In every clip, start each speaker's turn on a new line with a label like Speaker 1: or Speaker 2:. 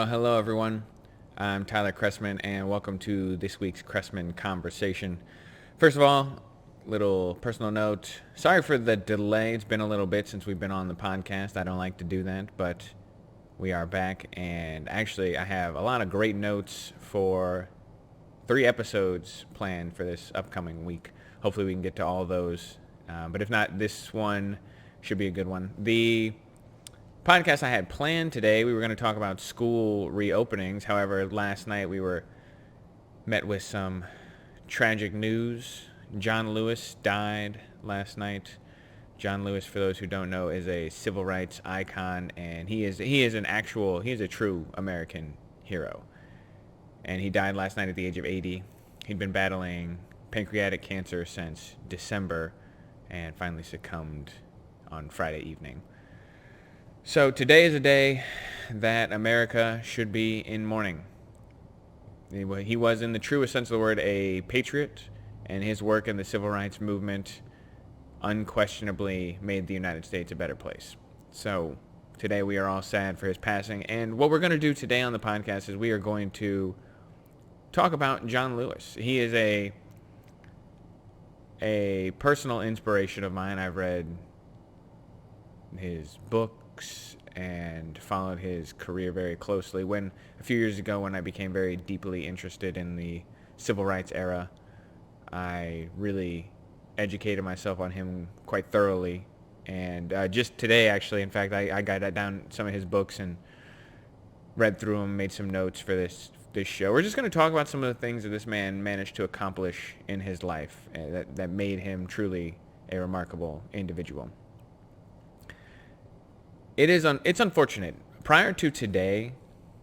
Speaker 1: Well, hello everyone. I'm Tyler Chrestman, and welcome to this week's Chrestman Conversation. First of all, little personal note. Sorry for the delay. It's been a little bit since we've been on the podcast. I don't like to do that, but we are back, and actually I have a lot of great notes for 3 episodes planned for this upcoming week. Hopefully we can get to all those, but if not, this one should be a good one. The podcast I had planned today, we were going to talk about school reopenings. However, last night we were met with some tragic news. John Lewis died last night. John Lewis, for those who don't know, is a civil rights icon, and he is a true American hero. And he died last night at the age of 80. He'd been battling pancreatic cancer since December and finally succumbed on Friday evening. So today is a day that America should be in mourning. He was, in the truest sense of the word, a patriot, and his work in the civil rights movement unquestionably made the United States a better place. So today we are all sad for his passing, and what we're going to do today on the podcast is we are going to talk about John Lewis. He is a personal inspiration of mine. I've read his books and followed his career very closely. A few years ago, when I became very deeply interested in the civil rights era, I really educated myself on him quite thoroughly. And just today, actually, in fact, I got down some of his books and read through them, made some notes for this show. We're just going to talk about some of the things that this man managed to accomplish in his life that made him truly a remarkable individual. It's unfortunate. Prior to today,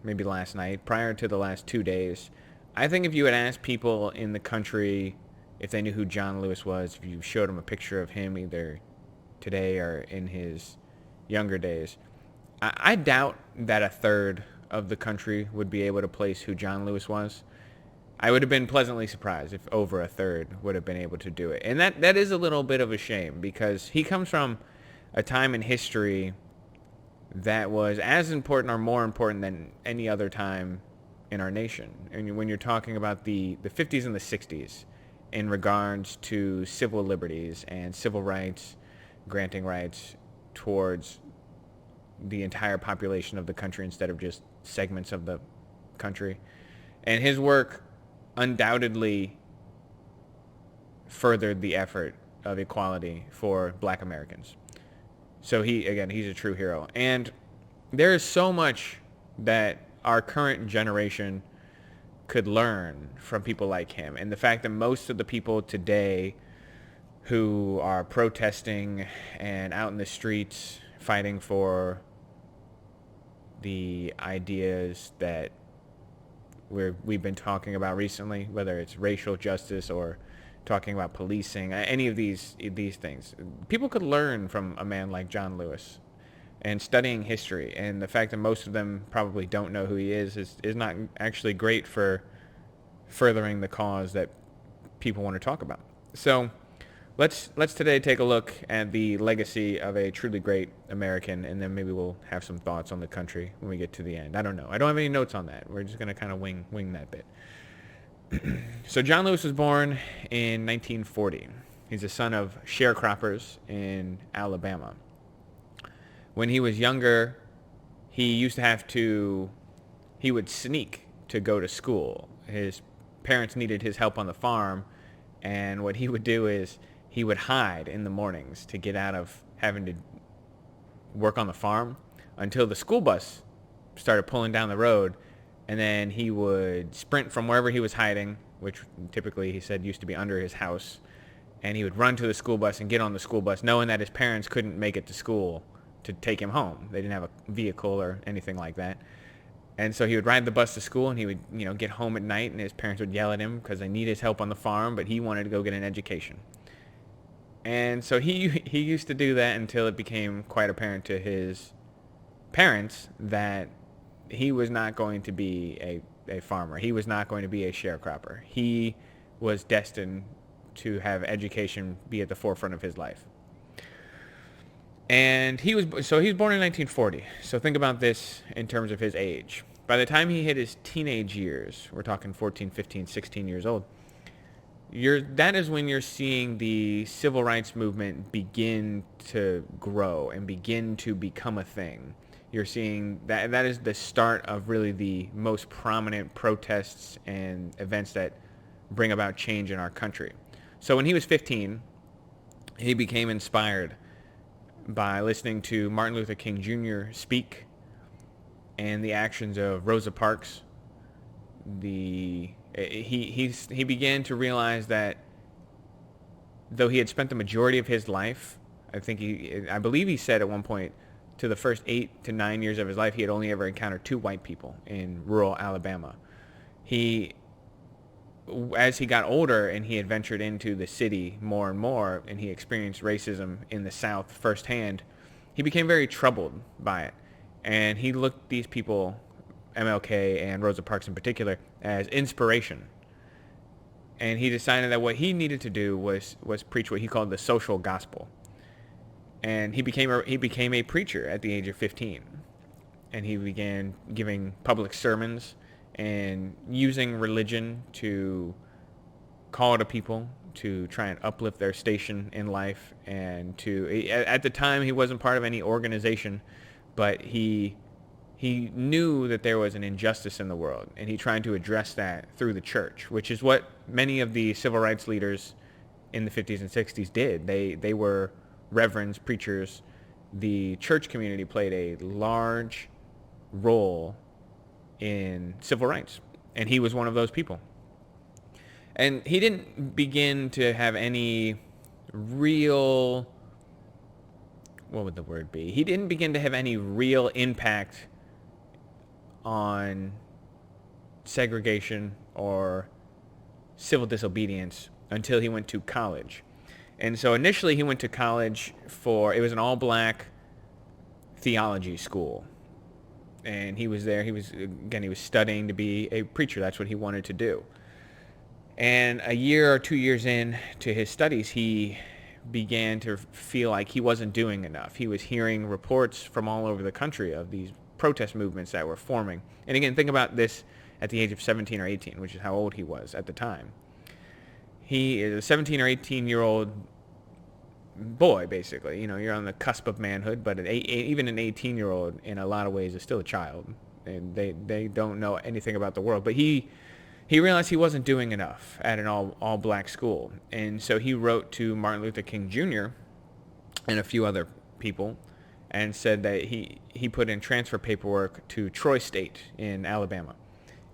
Speaker 1: maybe last night, prior to the last 2 days, I think if you had asked people in the country if they knew who John Lewis was, if you showed them a picture of him either today or in his younger days, I doubt that a third of the country would be able to place who John Lewis was. I would have been pleasantly surprised if over a third would have been able to do it. And that is a little bit of a shame, because he comes from a time in history that was as important or more important than any other time in our nation. And when you're talking about the 50s and the 60s in regards to civil liberties and civil rights, granting rights towards the entire population of the country instead of just segments of the country. And his work undoubtedly furthered the effort of equality for Black Americans. So he's a true hero. And there is so much that our current generation could learn from people like him. And the fact that most of the people today who are protesting and out in the streets fighting for the ideas that we've been talking about recently, whether it's racial justice or talking about policing, any of these things, people could learn from a man like John Lewis. And studying history, and the fact that most of them probably don't know who he is not actually great for furthering the cause that people want to talk about. So let's today take a look at the legacy of a truly great American, and then maybe we'll have some thoughts on the country when we get to the end. I don't know. I don't have any notes on that. We're just going to kind of wing that bit. So John Lewis was born in 1940. He's the son of sharecroppers in Alabama. When he was younger, he would sneak to go to school. His parents needed his help on the farm, and what he would do is he would hide in the mornings to get out of having to work on the farm until the school bus started pulling down the road. And then he would sprint from wherever he was hiding, which typically he said used to be under his house, and he would run to the school bus and get on the school bus, knowing that his parents couldn't make it to school to take him home. They didn't have a vehicle or anything like that. And so he would ride the bus to school, and he would, get home at night, and his parents would yell at him because they needed his help on the farm, but he wanted to go get an education. And so he used to do that until it became quite apparent to his parents that he was not going to be a farmer. He was not going to be a sharecropper. He was destined to have education be at the forefront of his life. And he was born in 1940. So think about this in terms of his age. by the time he hit his teenage years, we're talking 14, 15, 16 years old, that is when you're seeing the civil rights movement begin to grow and begin to become a thing. You're seeing that is the start of really the most prominent protests and events that bring about change in our country. So when he was 15, he became inspired by listening to Martin Luther King Jr. speak and the actions of Rosa Parks. He began to realize that though he had spent the majority of his life, I believe he said at one point, to the first 8 to 9 years of his life, he had only ever encountered 2 white people in rural Alabama. As he got older and he had ventured into the city more and more, and he experienced racism in the South firsthand, he became very troubled by it. And he looked these people, MLK and Rosa Parks in particular, as inspiration. And he decided that what he needed to do was preach what he called the social gospel. And he became a preacher at the age of 15. And he began giving public sermons and using religion to call to people to try and uplift their station in life. And at the time, he wasn't part of any organization, but he knew that there was an injustice in the world, and he tried to address that through the church, which is what many of the civil rights leaders in the 50s and 60s did. They were reverends, preachers. The church community played a large role in civil rights, and he was one of those people. And he didn't begin to have any real, what would the word be? He didn't begin to have any real impact on segregation or civil disobedience until he went to college. And so initially he went to college it was an all-black theology school. And he was there, he was studying to be a preacher. That's what he wanted to do. And a year or 2 years in to his studies, he began to feel like he wasn't doing enough. He was hearing reports from all over the country of these protest movements that were forming. And again, think about this at the age of 17 or 18, which is how old he was at the time. He is a 17 or 18-year-old boy, basically. You're on the cusp of manhood, but even an 18-year-old in a lot of ways is still a child. And they don't know anything about the world. But he realized he wasn't doing enough at an all-black school. And so he wrote to Martin Luther King Jr. and a few other people and said that he put in transfer paperwork to Troy State in Alabama.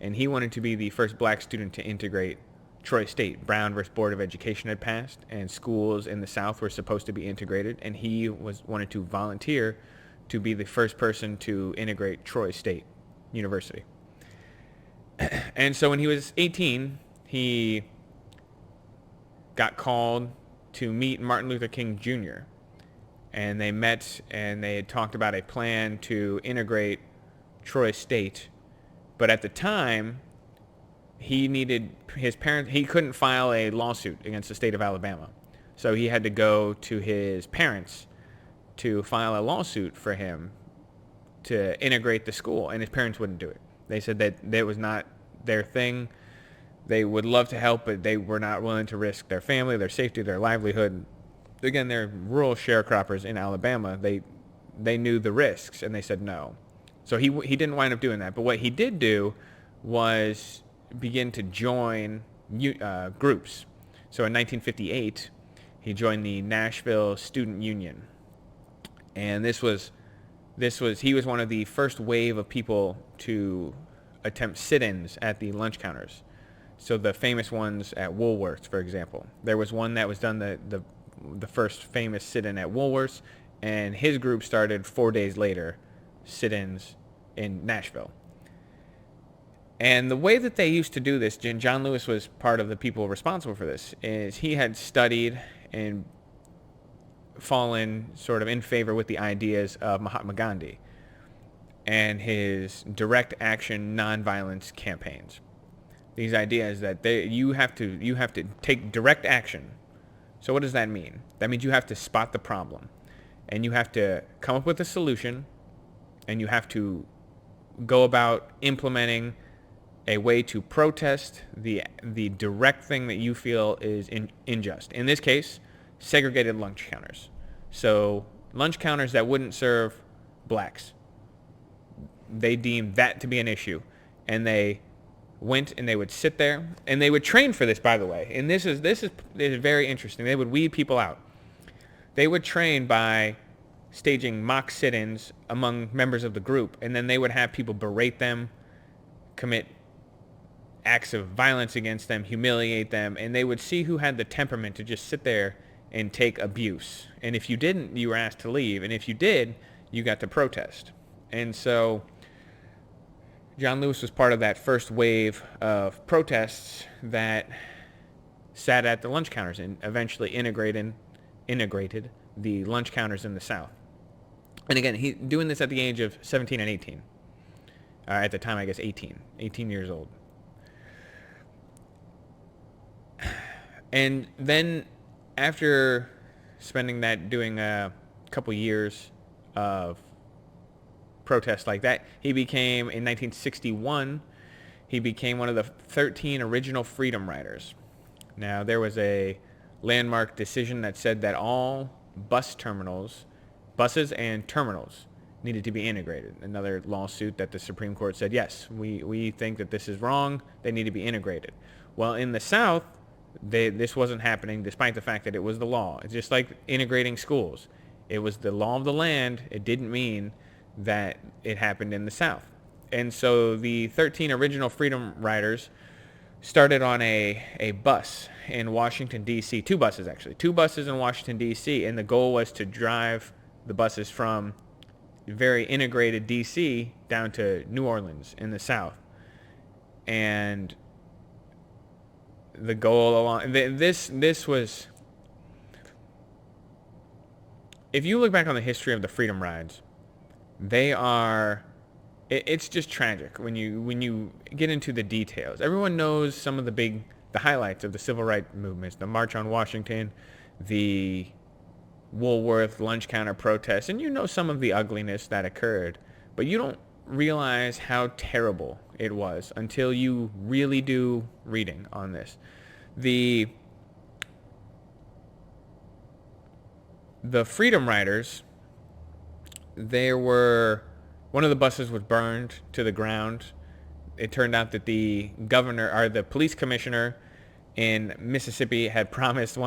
Speaker 1: And he wanted to be the first black student to integrate Troy State. Brown versus Board of Education had passed, and schools in the South were supposed to be integrated, and he wanted to volunteer to be the first person to integrate Troy State University. And so when he was 18, he got called to meet Martin Luther King Jr. And they met and they had talked about a plan to integrate Troy State. But at the time, he couldn't file a lawsuit against the state of Alabama. So he had to go to his parents to file a lawsuit for him to integrate the school, and his parents wouldn't do it. They said that was not their thing. They would love to help, but they were not willing to risk their family, their safety, their livelihood. Again, they're rural sharecroppers in Alabama. They knew the risks, and they said no. So he didn't wind up doing that. But what he did do was begin to join groups. So in 1958, he joined the Nashville Student Union, and he was one of the first wave of people to attempt sit-ins at the lunch counters. So the famous ones at Woolworths, for example. There was one that was done the first famous sit-in at Woolworths, and his group started 4 days later, sit-ins in Nashville. And the way that they used to do this, and John Lewis was part of the people responsible for this, is he had studied and fallen sort of in favor with the ideas of Mahatma Gandhi and his direct action nonviolence campaigns. These ideas that you have to take direct action. So what does that mean? That means you have to spot the problem, and you have to come up with a solution, and you have to go about implementing a way to protest the direct thing that you feel is unjust. In this case, segregated lunch counters. So lunch counters that wouldn't serve blacks. They deemed that to be an issue, and they went and they would sit there, and they would train for this, by the way. And this is very interesting. They would weed people out. They would train by staging mock sit-ins among members of the group, and then they would have people berate them, commit acts of violence against them, humiliate them, and they would see who had the temperament to just sit there and take abuse. And if you didn't, you were asked to leave, and if you did, you got to protest. And so John Lewis was part of that first wave of protests that sat at the lunch counters and eventually integrated the lunch counters in the South. And again, he's doing this at the age of 17 and 18. At the time, I guess 18 years old. And then after doing a couple years of protests like that, he became, in 1961, he became one of the 13 original Freedom Riders. Now, there was a landmark decision that said that all buses and terminals needed to be integrated. Another lawsuit that the Supreme Court said, yes, we think that this is wrong, they need to be integrated. Well, in the South, this wasn't happening despite the fact that it was the law. It's just like integrating schools. It was the law of the land. It didn't mean that it happened in the South. And so the 13 original Freedom Riders started on a bus in Washington, D.C. Two buses in Washington, D.C. And the goal was to drive the buses from very integrated D.C. down to New Orleans in the South. And the goal along this was, if you look back on the history of the Freedom Rides, it's just tragic when you get into the details. Everyone knows some of the highlights of the civil rights movements, the March on Washington, the Woolworth lunch counter protests, and you know some of the ugliness that occurred, but you don't realize how terrible it was until you really do reading on this. The Freedom Riders, one of the buses was burned to the ground. It turned out that the police commissioner in Mississippi had promised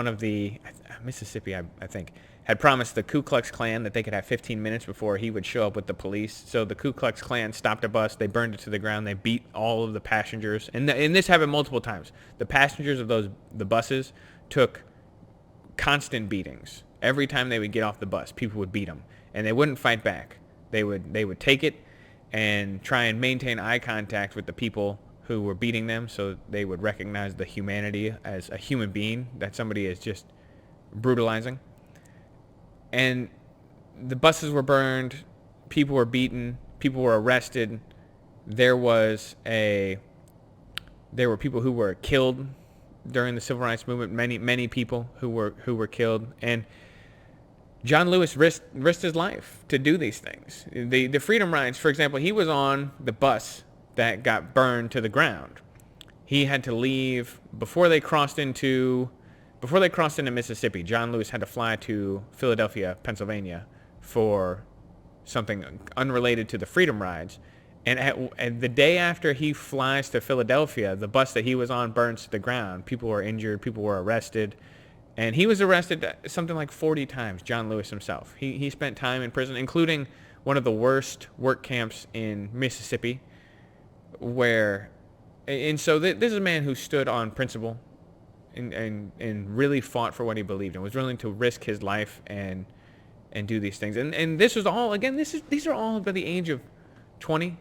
Speaker 1: had promised the Ku Klux Klan that they could have 15 minutes before he would show up with the police. So the Ku Klux Klan stopped a bus, they burned it to the ground, they beat all of the passengers. And this happened multiple times. The passengers of the buses took constant beatings. Every time they would get off the bus, people would beat them. And they wouldn't fight back. They would take it and try and maintain eye contact with the people who were beating them, so they would recognize the humanity as a human being that somebody is just brutalizing. And the buses were burned, people were beaten, people were arrested. There were people who were killed during the civil rights movement, many people who were killed, and John Lewis risked his life to do these things. The Freedom Rides, for example, he was on the bus that got burned to the ground. He had to leave before they crossed into Mississippi. John Lewis had to fly to Philadelphia, Pennsylvania for something unrelated to the Freedom Rides. And the day after he flies to Philadelphia, the bus that he was on burns to the ground. People were injured, people were arrested. And he was arrested something like 40 times, John Lewis himself. He spent time in prison, including one of the worst work camps in Mississippi, and so this is a man who stood on principle and really fought for what he believed in, was willing to risk his life and do these things. And this was all, again, these are all by the age of 20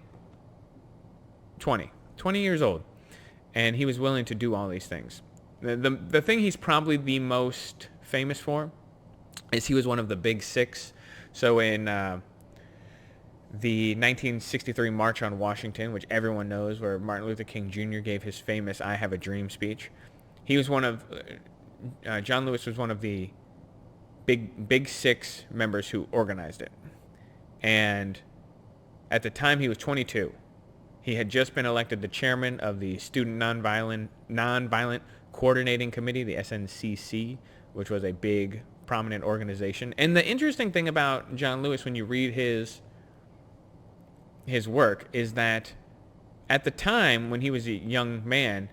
Speaker 1: years old. And he was willing to do all these things. The thing he's probably the most famous for is he was one of the Big Six. So in the 1963 March on Washington, which everyone knows, where Martin Luther King Jr. gave his famous "I Have a Dream" speech, John Lewis was one of the Big Six members who organized it. And At the time, he was 22. He had just been elected the chairman of the Student Nonviolent Coordinating Committee, the SNCC, which was a big, prominent organization. And the interesting thing about John Lewis, when you read his work, is that at the time when he was a young man,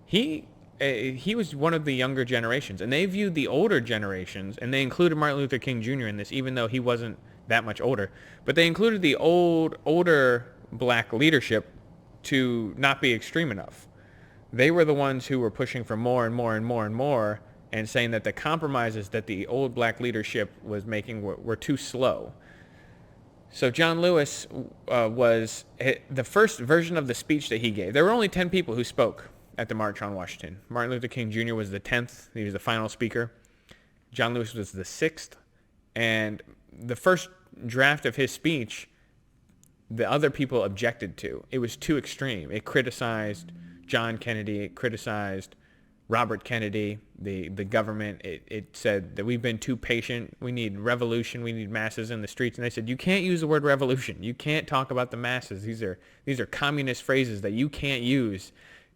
Speaker 1: he was one of the younger generations, and they viewed the older generations, and they included Martin Luther King Jr. in this, even though he wasn't that much older. But they included the older black leadership to not be extreme enough. They were the ones who were pushing for more and more and more and more, and saying that the compromises that the old black leadership was making were too slow. So John Lewis was the first version of the speech that he gave. There were only 10 people who spoke at the March on Washington. Martin Luther King Jr. was the 10th. He was the final speaker. John Lewis was the 6th. And the first draft of his speech, the other people objected to. It was too extreme. It criticized John Kennedy. It criticized Robert Kennedy, the government. It said that we've been too patient. We need revolution. We need masses in the streets. And they said, you can't use the word revolution. You can't talk about the masses. These are communist phrases that you can't use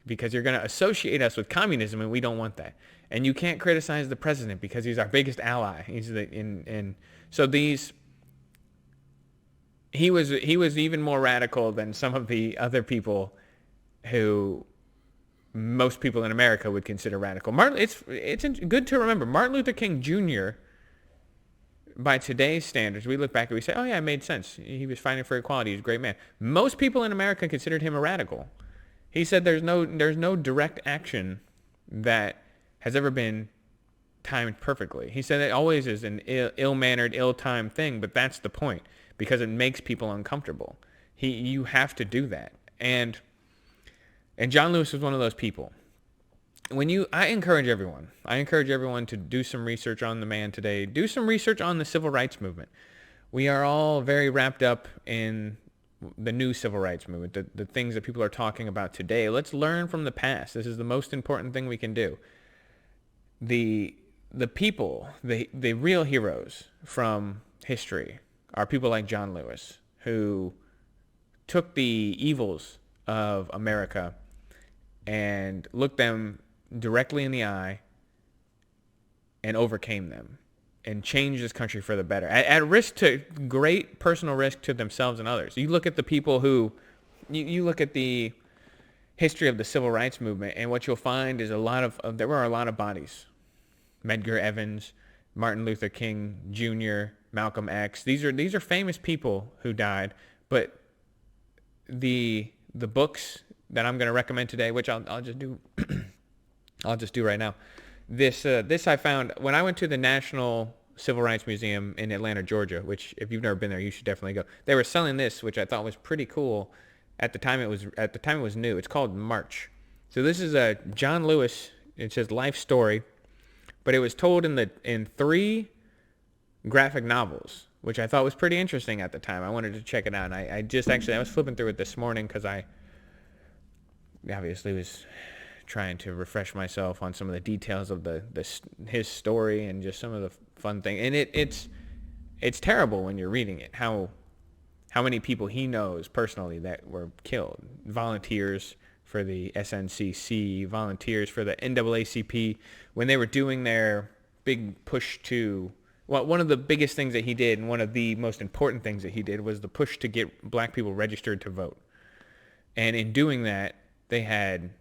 Speaker 1: because you're going to associate us with communism, and we don't want that. And you can't criticize the president because he's our biggest ally. He was even more radical than some of the other people who most people in America would consider radical. It's good to remember, Martin Luther King Jr., by today's standards, we look back and we say, oh yeah, it made sense. He was fighting for equality. He's a great man. Most people in America considered him a radical. He said there's no direct action that has ever been timed perfectly. He said it always is an ill-mannered, ill-timed thing, but that's the point, because it makes people uncomfortable. You have to do that. And John Lewis was one of those people. I encourage everyone to do some research on the man today. Do some research on the civil rights movement. We are all very wrapped up in the new civil rights movement, the things that people are talking about today. Let's learn from the past. This is the most important thing we can do. The people, the real heroes from history are people like John Lewis, who took the evils of America and looked them directly in the eye and overcame them and changed this country for the better, at risk, to great personal risk to themselves and others. You look at the people who, you look at the history of the civil rights movement, and what you'll find is there were a lot of bodies. Medgar Evers, Martin Luther King Jr., Malcolm X. These are famous people who died, but the books that I'm going to recommend today, which I'll just do I'll just do right now. This I found when I went to the National Civil Rights Museum in Atlanta, Georgia, which if you've never been there, you should definitely go. They were selling this, which I thought was pretty cool. At the time it was new. It's called March. So this is a John Lewis, it says life story, but it was told in 3 graphic novels, which I thought was pretty interesting at the time. I wanted to check it out. And I was flipping through it this morning because I obviously was trying to refresh myself on some of the details of his story and just some of the fun things. And it's terrible when you're reading it, how many people he knows personally that were killed. Volunteers for the SNCC, volunteers for the NAACP, when they were doing their big push to, well, one of the biggest things that he did, and one of the most important things that he did, was the push to get black people registered to vote. And in doing that, they had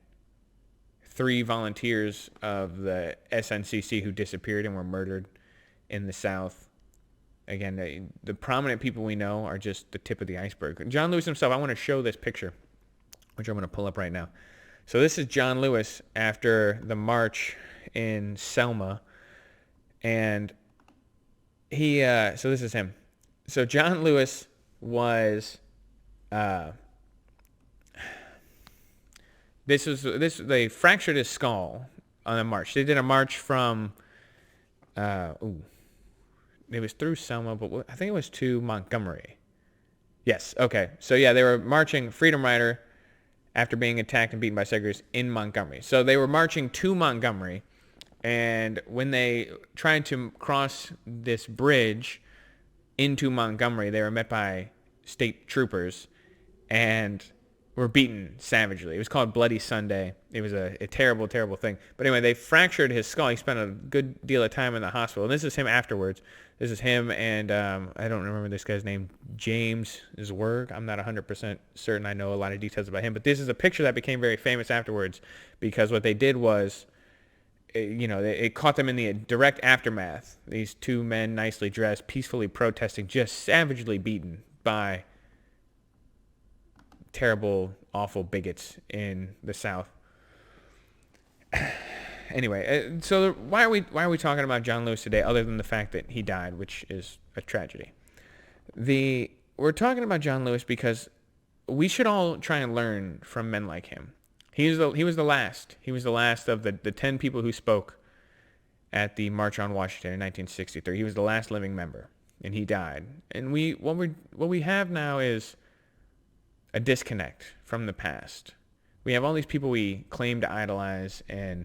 Speaker 1: 3 volunteers of the SNCC who disappeared and were murdered in the South. Again, the prominent people we know are just the tip of the iceberg. John Lewis himself, I want to show this picture, which I'm going to pull up right now. So this is John Lewis after the march in Selma. And so this is him. So John Lewis was, they fractured his skull on a march. They did a march from, it was through Selma, but I think it was to Montgomery. Yes, okay. So yeah, they were marching Freedom Rider after being attacked and beaten by segregationists in Montgomery. So they were marching to Montgomery, and when they tried to cross this bridge into Montgomery, they were met by state troopers and were beaten savagely. It was called Bloody Sunday. It was a terrible, terrible thing. But anyway, they fractured his skull. He spent a good deal of time in the hospital. And this is him afterwards. This is him and I don't remember this guy's name, James Zwerg. I'm not 100% certain. I know a lot of details about him. But this is a picture that became very famous afterwards because what they did was, it caught them in the direct aftermath. These two men, nicely dressed, peacefully protesting, just savagely beaten by terrible, awful bigots in the South. Anyway, so why are we talking about John Lewis today, other than the fact that he died, which is a tragedy? We're talking about John Lewis because we should all try and learn from men like him. He was the last. He was the last of the 10 people who spoke at the March on Washington in 1963. He was the last living member, and he died. And what we have now is a disconnect from the past. We have all these people we claim to idolize and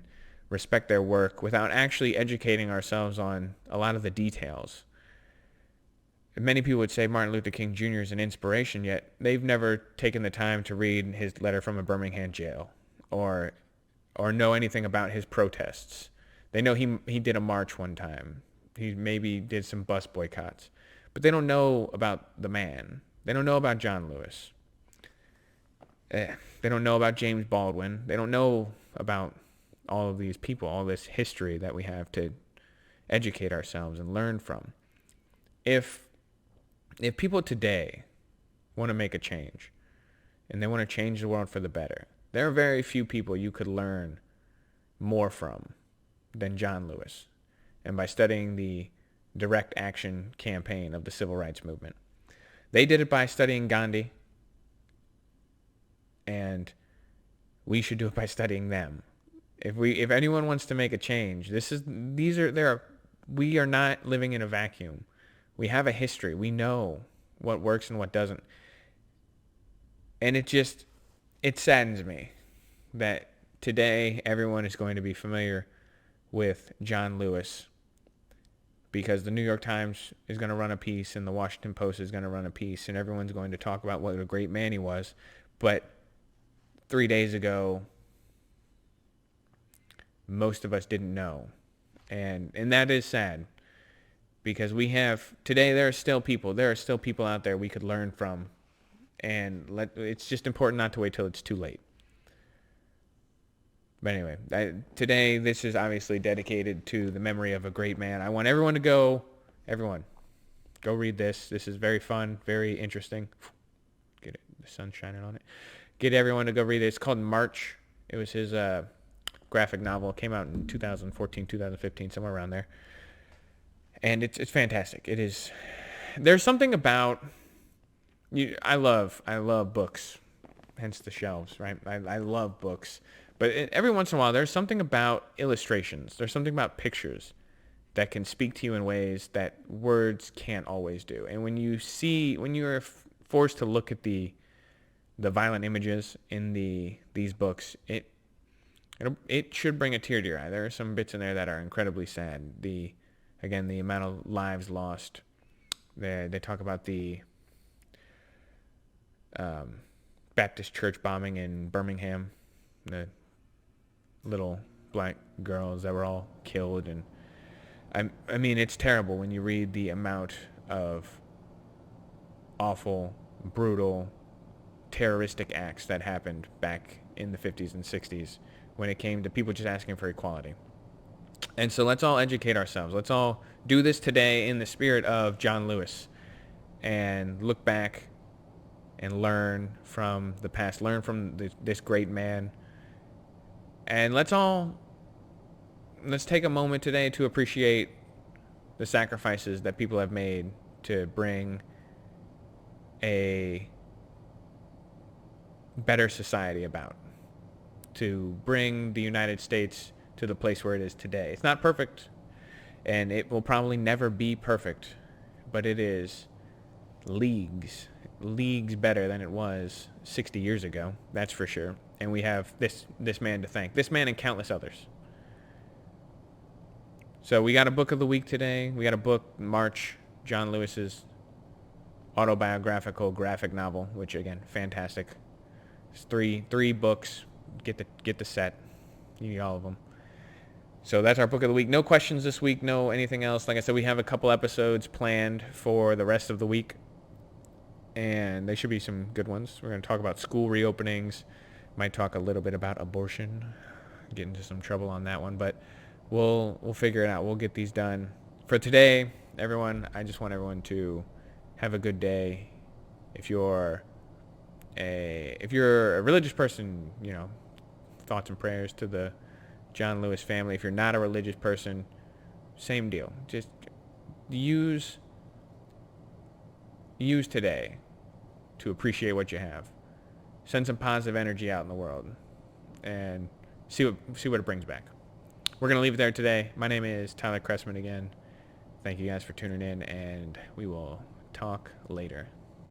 Speaker 1: respect their work without actually educating ourselves on a lot of the details. Many people would say Martin Luther King Jr. is an inspiration, yet they've never taken the time to read his letter from a Birmingham jail or know anything about his protests. They know he did a march one time. He maybe did some bus boycotts. But they don't know about the man. They don't know about John Lewis. They don't know about James Baldwin. They don't know about all of these people, all this history that we have to educate ourselves and learn from. If people today want to make a change and they want to change the world for the better, there are very few people you could learn more from than John Lewis, and by studying the direct action campaign of the civil rights movement. They did it by studying Gandhi, and we should do it by studying them. If anyone wants to make a change, we are not living in a vacuum. We have a history. We know what works and what doesn't. And it saddens me that today everyone is going to be familiar with John Lewis because the New York Times is going to run a piece and the Washington Post is going to run a piece and everyone's going to talk about what a great man he was. But 3 days ago, most of us didn't know. And that is sad because there are still people out there we could learn from, and it's just important not to wait till it's too late. But anyway, today this is obviously dedicated to the memory of a great man. I want everyone to go read this. This is very fun, very interesting. Get it, the sun's shining on it. Get everyone to go read it. It's called March. It was his graphic novel. It came out in 2014, 2015, somewhere around there. And it's fantastic. It is. There's something about I love books, hence the shelves, right? I love books. But every once in a while, there's something about illustrations. There's something about pictures that can speak to you in ways that words can't always do. And when you're forced to look at the violent images in these books, it should bring a tear to your eye. There are some bits in there that are incredibly sad. The amount of lives lost. They talk about the Baptist church bombing in Birmingham, the little black girls that were all killed, and I mean it's terrible when you read the amount of awful, brutal, terroristic acts that happened back in the 50s and 60s when it came to people just asking for equality. And so let's all educate ourselves. Let's all do this today in the spirit of John Lewis and look back and learn from the past, learn from this great man. And let's take a moment today to appreciate the sacrifices that people have made to bring a better society about, to bring the United States to the place where it is today. It's not perfect, and it will probably never be perfect, but it is leagues better than it was 60 years ago, that's for sure. And we have this man to thank, this man and countless others. So we got a book of the week today. We got a book, March, John Lewis's autobiographical graphic novel, which again, fantastic. It's three books. Get the set. You need all of them. So that's our book of the week. No questions this week. No anything else. Like I said, we have a couple episodes planned for the rest of the week, and they should be some good ones. We're going to talk about school reopenings. Might talk a little bit about abortion. Get into some trouble on that one, but we'll figure it out. We'll get these done. For today, everyone, I just want everyone to have a good day. If you're a religious person, thoughts and prayers to the John Lewis family. If you're not a religious person, same deal. Just use today to appreciate what you have. Send some positive energy out in the world and see what it brings back. We're going to leave it there today. My name is Tyler Chrestman again. Thank you guys for tuning in, and we will talk later.